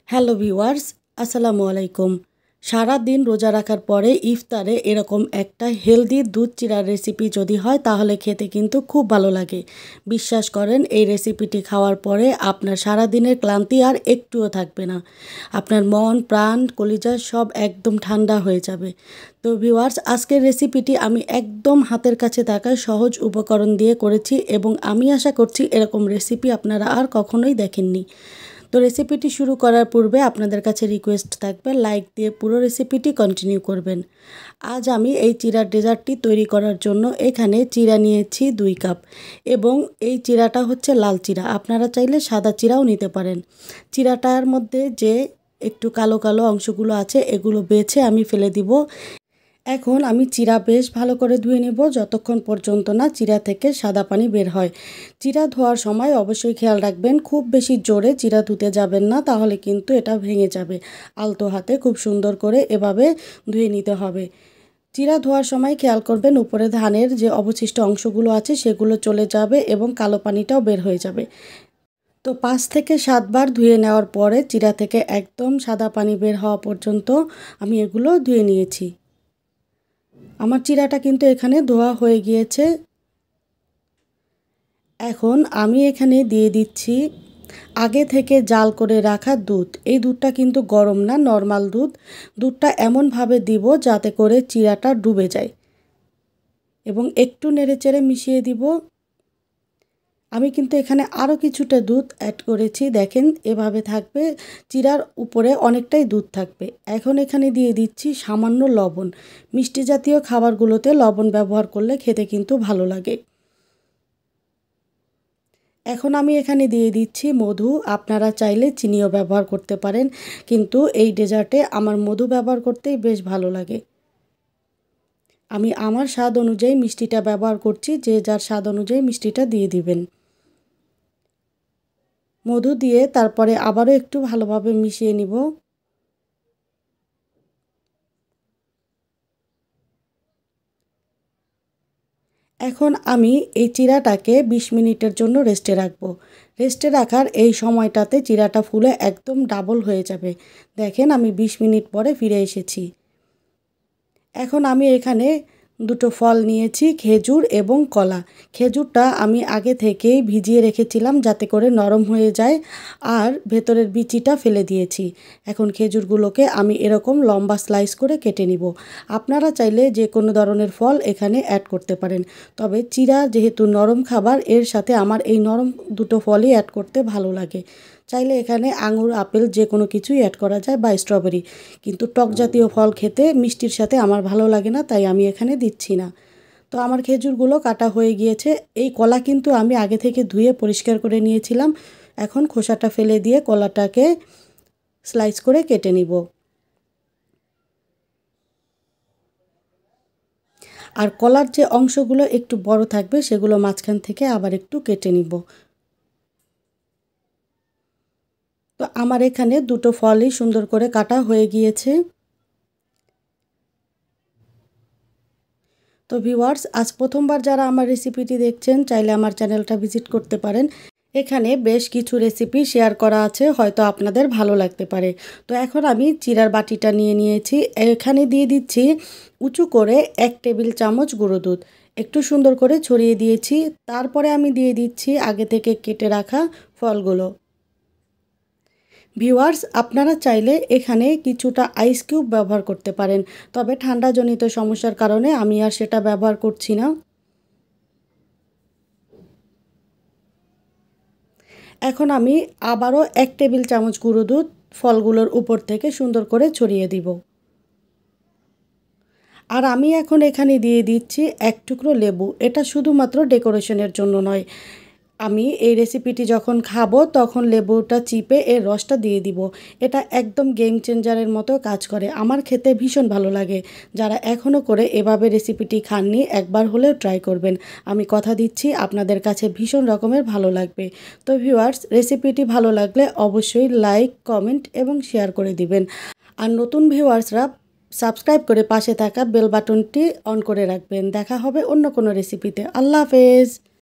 Hello viewers, আসসালামু আলাইকুম। সারা দিন রোজা রাখার পরে ইফতারে এরকম একটা হেলদি দুধ চিড়ার রেসিপি যদি হয় তাহলে খেতে কিন্তু খুব ভালো লাগে। বিশ্বাস করেন এই রেসিপিটি খাওয়ার পরে আপনার সারা দিনের ক্লান্তি আর একটুও থাকবে না। আপনার মন প্রাণ কলিজা সব একদম ঠান্ডা হয়ে যাবে। তো ভিউয়ার্স, আজকের রেসিপিটি আমি একদম হাতের কাছে থাকা সহজ উপকরণ দিয়ে করেছি এবং আমি আশা করছি এরকম রেসিপি আপনারা আর কখনোই দেখেননি। তো রেসিপিটি শুরু করার পূর্বে আপনাদের কাছে রিকোয়েস্ট থাকবে লাইক দিয়ে পুরো রেসিপিটি কন্টিনিউ করবেন। আজ আমি এই চিড়ার ডেজার্টটি তৈরি করার জন্য এখানে চিড়া নিয়েছি 2 কাপ এবং এই চিড়াটা হচ্ছে লাল চিড়া, আপনারা চাইলে সাদা চিড়াও নিতে পারেন। চিড়াটার মধ্যে যে একটু কালো কালো অংশগুলো আছে এগুলো বেছে আমি ফেলে দিব। এখন আমি চিড়া বেশ ভালো করে ধুয়ে নেব যতক্ষণ পর্যন্ত না চিড়া থেকে সাদা পানি বের হয়। চিড়া ধোয়ার সময় অবশ্যই খেয়াল রাখবেন খুব বেশি জোরে চিড়া ধুতে যাবেন না, তাহলে কিন্তু এটা ভেঙে যাবে। আলতো হাতে খুব সুন্দর করে এভাবে ধুয়ে নিতে হবে। চিড়া ধোয়ার সময় খেয়াল করবেন উপরে ধানের যে অবশিষ্ট অংশগুলো আছে সেগুলো চলে যাবে এবং কালো পানিটাও বের হয়ে যাবে। তো 5 থেকে 7 বার ধুয়ে নেওয়ার পরে চিড়া থেকে একদম সাদা পানি বের হওয়া পর্যন্ত আমি এগুলো ধুয়ে নিয়েছি। আমার চিড়াটা কিন্তু এখানে ধোয়া হয়ে গিয়েছে। এখন আমি এখানে দিয়ে দিচ্ছি আগে থেকে জাল করে রাখা দুধ। এই দুধটা কিন্তু গরম না, নর্মাল দুধ। দুধটা এমনভাবে দিব যাতে করে চিড়াটা ডুবে যায় এবং একটু নেড়েচেড়ে মিশিয়ে দিব। আমি কিন্তু এখানে আরও কিছুটা দুধ অ্যাড করেছি, দেখেন এভাবে থাকবে, চিড়ার উপরে অনেকটাই দুধ থাকবে। এখন এখানে দিয়ে দিচ্ছি সামান্য লবণ। মিষ্টি জাতীয় খাবারগুলোতে লবণ ব্যবহার করলে খেতে কিন্তু ভালো লাগে। এখন আমি এখানে দিয়ে দিচ্ছি মধু, আপনারা চাইলে চিনিও ব্যবহার করতে পারেন, কিন্তু এই ডেজার্টে আমার মধু ব্যবহার করতেই বেশ ভালো লাগে। আমি আমার স্বাদ অনুযায়ী মিষ্টিটা ব্যবহার করছি, যে যার স্বাদ অনুযায়ী মিষ্টিটা দিয়ে দিবেন। মধু দিয়ে তারপরে আবারও একটু ভালোভাবে মিশিয়ে নিব। এখন আমি এই চিড়াটাকে 20 মিনিটের জন্য রেস্টে রাখব। রেস্টে রাখার এই সময়টাতে চিড়াটা ফুলে একদম ডাবল হয়ে যাবে। দেখেন আমি 20 মিনিট পরে ফিরে এসেছি। এখন আমি এখানে দুটো ফল নিয়েছি, খেজুর এবং কলা। খেজুরটা আমি আগে থেকেই ভিজিয়ে রেখেছিলাম যাতে করে নরম হয়ে যায়, আর ভেতরের বিচিটা ফেলে দিয়েছি। এখন খেজুরগুলোকে আমি এরকম লম্বা স্লাইস করে কেটে নিব। আপনারা চাইলে যে কোনো ধরনের ফল এখানে অ্যাড করতে পারেন, তবে চিড়া যেহেতু নরম খাবার এর সাথে আমার এই নরম দুটো ফলই অ্যাড করতে ভালো লাগে। চাইলে এখানে আঙুর আপেল যে কোনো কিছুই অ্যাড করা যায় বা স্ট্রবেরি, কিন্তু টক জাতীয় ফল খেতে মিষ্টির সাথে আমার ভালো লাগে না, তাই আমি এখানে দিচ্ছি না। তো আমার খেজুরগুলো কাটা হয়ে গিয়েছে। এই কলা কিন্তু আমি আগে থেকে ধুয়ে পরিষ্কার করে নিয়েছিলাম। এখন খোসাটা ফেলে দিয়ে কলাটাকে স্লাইস করে কেটে নিব। আর কলার যে অংশগুলো একটু বড় থাকবে সেগুলো মাঝখান থেকে আবার একটু কেটে নিব। তো আমার এখানে দুটো ফলই সুন্দর করে কাটা হয়ে গিয়েছে। তো ভিউয়ার্স, আজ প্রথমবার যারা আমার রেসিপিটি দেখছেন চাইলে আমার চ্যানেলটা ভিজিট করতে পারেন। এখানে বেশ কিছু রেসিপি শেয়ার করা আছে, হয়তো আপনাদের ভালো লাগতে পারে। তো এখন আমি চিড়ার বাটিটা নিয়ে নিয়েছি, এখানে দিয়ে দিচ্ছি উঁচু করে 1 টেবিল চামচ গুঁড়ো দুধ। একটু সুন্দর করে ছড়িয়ে দিয়েছি। তারপরে আমি দিয়ে দিচ্ছি আগে থেকে কেটে রাখা ফলগুলো। ভিউয়ার্স, আপনারা চাইলে এখানে কিছুটা আইস কিউব ব্যবহার করতে পারেন, তবে ঠান্ডাজনিত সমস্যার কারণে আমি আর সেটা ব্যবহার করছি না। এখন আমি আবারও 1 টেবিল চামচ গুঁড়ো দুধ ফলগুলোর উপর থেকে সুন্দর করে ছড়িয়ে দিব। আর আমি এখন এখানে দিয়ে দিচ্ছি 1 টুকরো লেবু। এটা শুধুমাত্র ডেকোরেশনের জন্য নয়, আমি এই রেসিপিটি যখন খাবো তখন লেবুটা চিপে এর রসটা দিয়ে দিব। এটা একদম গেম চেঞ্জারের মতো কাজ করে, আমার খেতে ভীষণ ভালো লাগে। যারা এখনও করে এভাবে রেসিপিটি খাননি একবার হলেও ট্রাই করবেন। আমি কথা দিচ্ছি আপনাদের কাছে ভীষণ রকমের ভালো লাগবে। তো ভিউয়ার্স, রেসিপিটি ভালো লাগলে অবশ্যই লাইক, কমেন্ট এবং শেয়ার করে দিবেন। আর নতুন ভিউয়ার্সরা সাবস্ক্রাইব করে পাশে থাকা বেল বাটনটি অন করে রাখবেন। দেখা হবে অন্য কোনো রেসিপিতে। আল্লাহ হাফেজ।